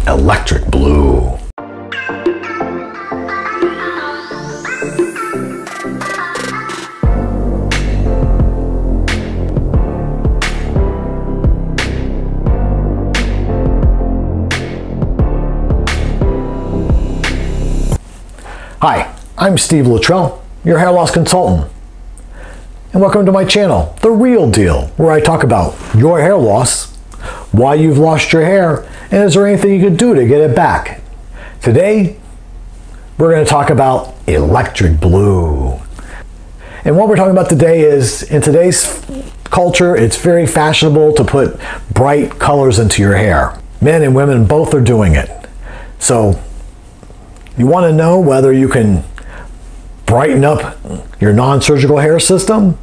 electric blue. Hi, I'm Steve Luttrell, your hair loss consultant. And welcome to my channel, The Real Deal, where I talk about your hair loss, why you've lost your hair, and is there anything you can do to get it back. Today, we're going to talk about electric blue. And what we're talking about today is, in today's culture, it's very fashionable to put bright colors into your hair. Men and women both are doing it. So, you want to know whether you can brighten up your non-surgical hair system?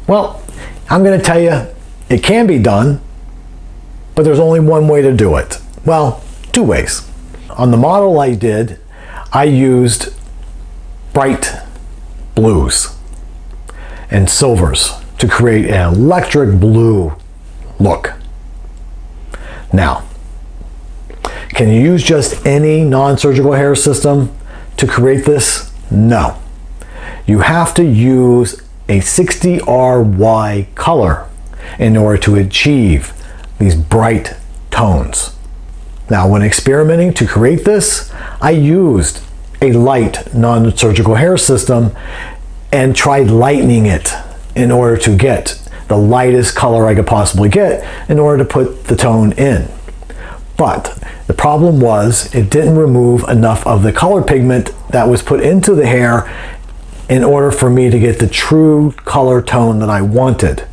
Well, I'm going to tell you it can be done, but there's only one way to do it. Well, two ways. On the model I did, I used bright blues and silvers to create an electric blue look. Now, can you use just any non-surgical hair system to create this? No. You have to use a 60RY color in order to achieve these bright tones. Now, when experimenting to create this, I used a light non-surgical hair system and tried lightening it in order to get the lightest color I could possibly get in order to put the tone in. But the problem was it didn't remove enough of the color pigment that was put into the hair in order for me to get the true color tone that I wanted.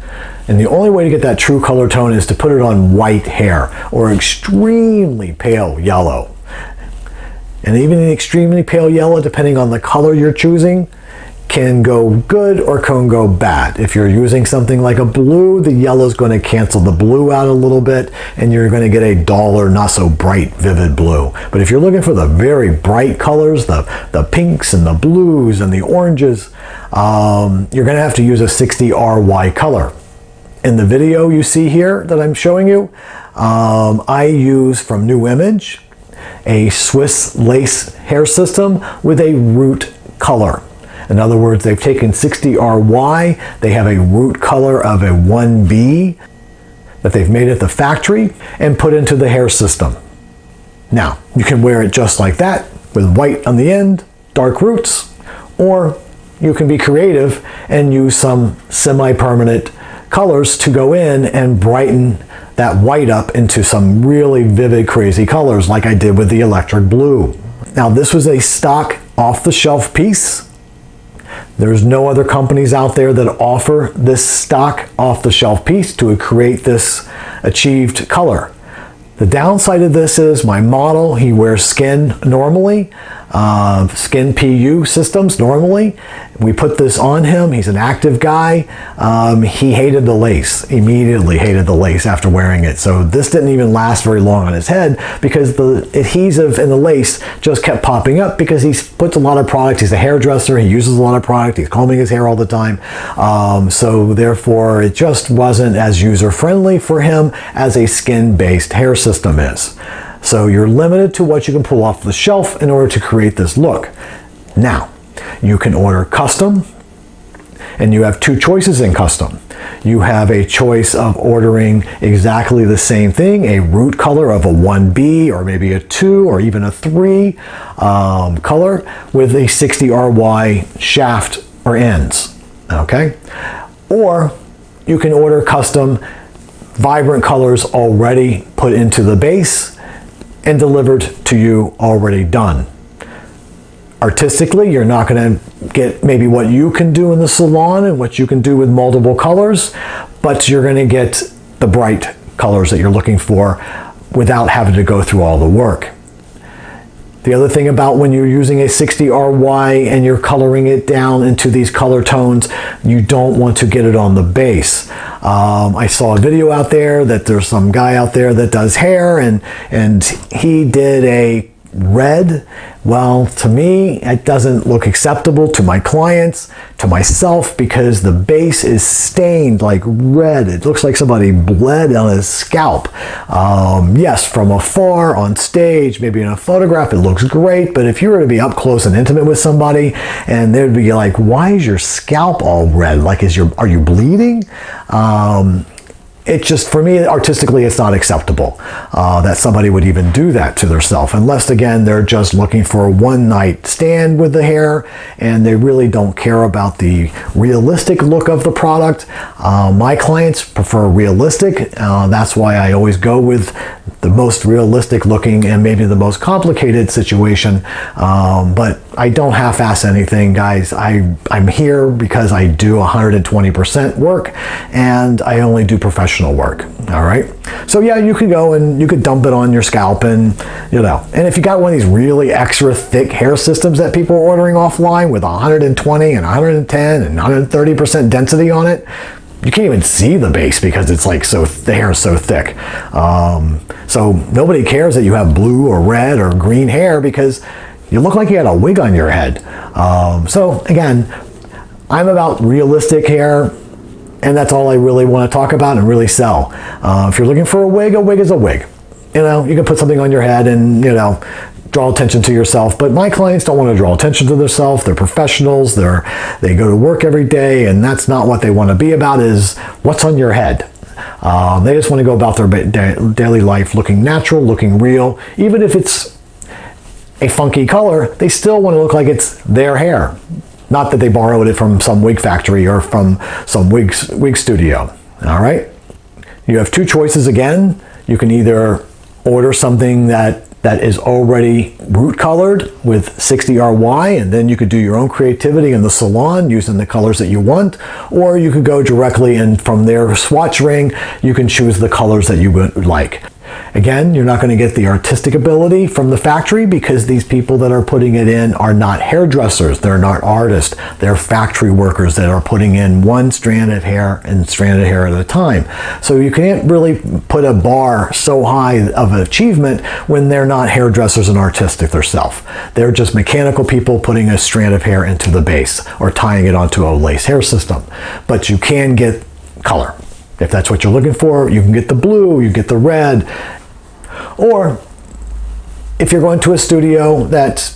And the only way to get that true color tone is to put it on white hair or extremely pale yellow. And even the extremely pale yellow, depending on the color you're choosing, can go good or can go bad. If you're using something like a blue, the yellow is going to cancel the blue out a little bit and you're going to get a duller, not so bright, vivid blue. But if you're looking for the very bright colors, the pinks and the blues and the oranges, you're going to have to use a 60RY color. In the video you see here that I'm showing you, I use from New Image a Swiss lace hair system with a root color. In other words, they've taken 60RY, they have a root color of a 1B that they've made at the factory and put into the hair system. Now, you can wear it just like that with white on the end, dark roots, or you can be creative and use some semi-permanent colors to go in and brighten that white up into some really vivid, crazy colors like I did with the electric blue. Now, this was a stock off-the-shelf piece. There's no other companies out there that offer this stock off-the-shelf piece to create this achieved color. The downside of this is my model, he wears skin normally, skin PU systems normally. We put this on him, he's an active guy. He hated the lace, immediately hated the lace after wearing it. So this didn't even last very long on his head because the adhesive in the lace just kept popping up because he puts a lot of product, he's a hairdresser, he uses a lot of product, he's combing his hair all the time. So therefore it just wasn't as user-friendly for him as a skin-based hair system is. So you're limited to what you can pull off the shelf in order to create this look. Now, you can order custom, and you have two choices in custom. You have a choice of ordering exactly the same thing, a root color of a 1B or maybe a 2 or even a 3 color with a 60RY shaft or ends, okay? Or you can order custom vibrant colors already put into the base and delivered to you already done. Artistically, you're not going to get maybe what you can do in the salon and what you can do with multiple colors, but you're going to get the bright colors that you're looking for without having to go through all the work. The other thing about when you're using a 60RY and you're coloring it down into these color tones, you don't want to get it on the base. I saw a video out there that there's some guy out there that does hair and he did a red, well, to me, it doesn't look acceptable to my clients, to myself, because the base is stained like red. It looks like somebody bled on his scalp. Yes, from afar, on stage, maybe in a photograph, it looks great, but if you were to be up close and intimate with somebody, and they'd be like, why is your scalp all red? Like, are you bleeding? It just, for me, artistically, it's not acceptable that somebody would even do that to themselves, unless, again, they're just looking for a one-night stand with the hair and they really don't care about the realistic look of the product. My clients prefer realistic. That's why I always go with the most realistic looking and maybe the most complicated situation. But I don't half-ass anything, guys. I'm here because I do 120% work and I only do professional work. All right. So yeah, you could go and you could dump it on your scalp, and and if you got one of these really extra thick hair systems that people are ordering offline with 120 and 110 and 130% density on it, you can't even see the base because it's like the hair is so thick. So nobody cares that you have blue or red or green hair because you look like you had a wig on your head. So again, I'm about realistic hair, and that's all I really want to talk about and really sell. If you're looking for a wig is a wig. You can put something on your head and, draw attention to yourself. But my clients don't want to draw attention to themselves. They're professionals. They go to work every day, and that's not what they want to be about, is what's on your head. They just want to go about their daily life looking natural, looking real. Even if it's a funky color, they still want to look like it's their hair. Not that they borrowed it from some wig factory or from some wig studio. All right. You have two choices again. You can either order something that is already root colored with 60 RY, and then you could do your own creativity in the salon using the colors that you want, or you could go directly and from their swatch ring, you can choose the colors that you would like. Again, you're not going to get the artistic ability from the factory because these people that are putting it in are not hairdressers. They're not artists. They're factory workers that are putting in one strand of hair and strand of hair at a time. So you can't really put a bar so high of achievement when they're not hairdressers and artistic themselves. They're just mechanical people putting a strand of hair into the base or tying it onto a lace hair system. But you can get color. If that's what you're looking for, you can get the blue, you get the red. Or if you're going to a studio that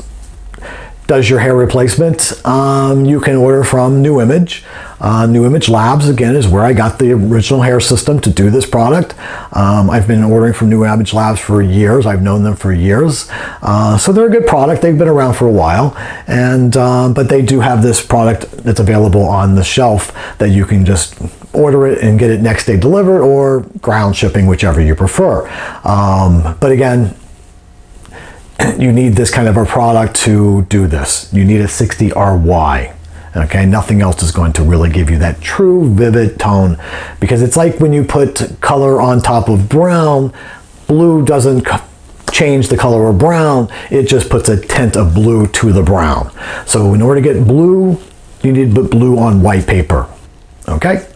does your hair replacement, you can order from New Image. New Image Labs, again, is where I got the original hair system to do this product. I've been ordering from New Image Labs for years. I've known them for years. So they're a good product. They've been around for a while. And but they do have this product that's available on the shelf that you can just order it and get it next day delivered, or ground shipping, whichever you prefer. But again, you need this kind of a product to do this. You need a 60 RY. Okay, nothing else is going to really give you that true vivid tone, because it's like when you put color on top of brown, blue doesn't change the color of brown, it just puts a tint of blue to the brown. So in order to get blue, you need to put blue on white paper. Okay?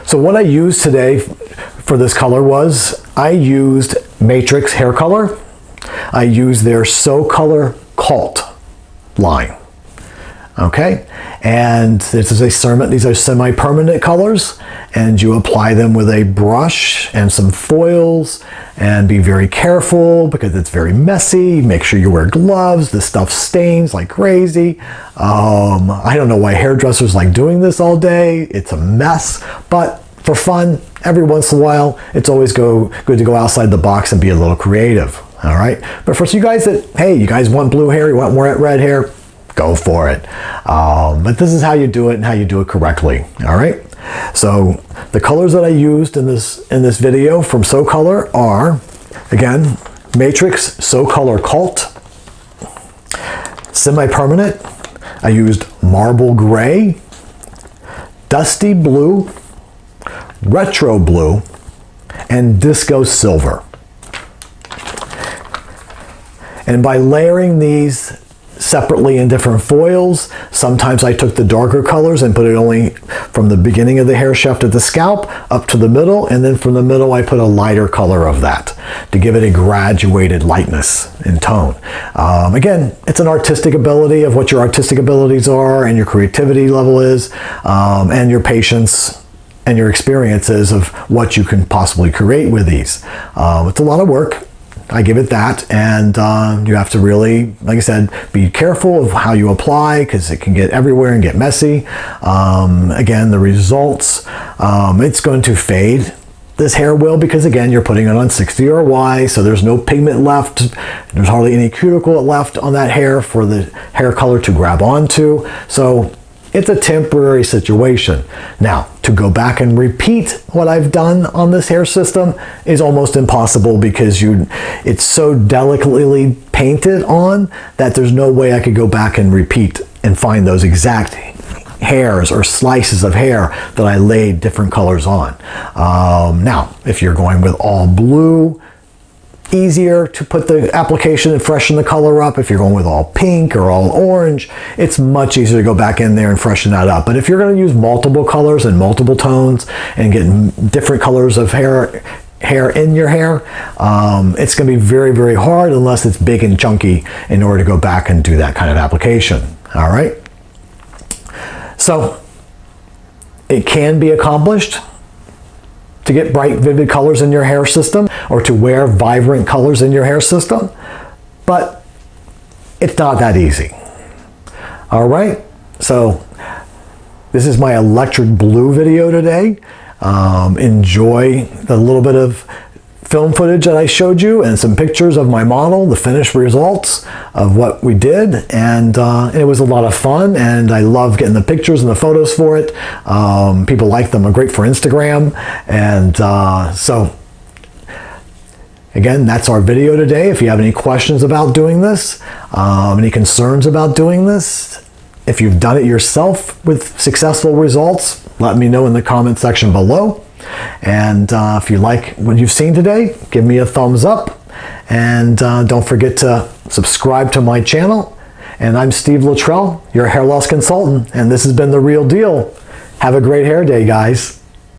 So what I used today for this color was I used Matrix hair color. I used their So Color Cult line. Okay, and this is these are semi-permanent colors, and you apply them with a brush and some foils, and be very careful because it's very messy. Make sure you wear gloves. This stuff stains like crazy. I don't know why hairdressers like doing this all day. It's a mess, but for fun, every once in a while, it's always good to go outside the box and be a little creative. All right, but for you guys that, hey, you guys want blue hair, you want more red hair, go for it. But this is how you do it and how you do it correctly. All right. So the colors that I used in this video from So Color are, again, Matrix So Color Cult, semi-permanent. I used marble gray, dusty blue, retro blue, and disco silver. And by layering these separately in different foils. Sometimes I took the darker colors and put it only from the beginning of the hair shaft at the scalp up to the middle, and then from the middle I put a lighter color of that to give it a graduated lightness in tone. Again, it's an artistic ability of what your artistic abilities are and your creativity level is, and your patience and your experiences of what you can possibly create with these. It's a lot of work, I give it that, and you have to really, like I said, be careful of how you apply because it can get everywhere and get messy. Again, the results, it's going to fade. This hair will, because again, you're putting it on 60 RY, so there's no pigment left. There's hardly any cuticle left on that hair for the hair color to grab onto. So it's a temporary situation. Now, to go back and repeat what I've done on this hair system is almost impossible because it's so delicately painted on that there's no way I could go back and repeat and find those exact hairs or slices of hair that I laid different colors on. Now, if you're going with all blue, easier to put the application and freshen the color up. If you're going with all pink or all orange, it's much easier to go back in there and freshen that up. But if you're going to use multiple colors and multiple tones and get different colors of hair in your hair, it's going to be very, very hard unless it's big and chunky in order to go back and do that kind of application. All right. So it can be accomplished to get bright, vivid colors in your hair system or to wear vibrant colors in your hair system, but it's not that easy. All right, so this is my electric blue video today. Enjoy the little bit of film footage that I showed you and some pictures of my model, the finished results of what we did, and it was a lot of fun, and I love getting the pictures and the photos for it. People like them. They're great for Instagram, and so again, that's our video today. If you have any questions about doing this, any concerns about doing this, if you've done it yourself with successful results, let me know in the comment section below. And if you like what you've seen today, give me a thumbs up, and don't forget to subscribe to my channel. And I'm Steve Luttrell, your hair loss consultant, and this has been The Real Deal. Have a great hair day, guys.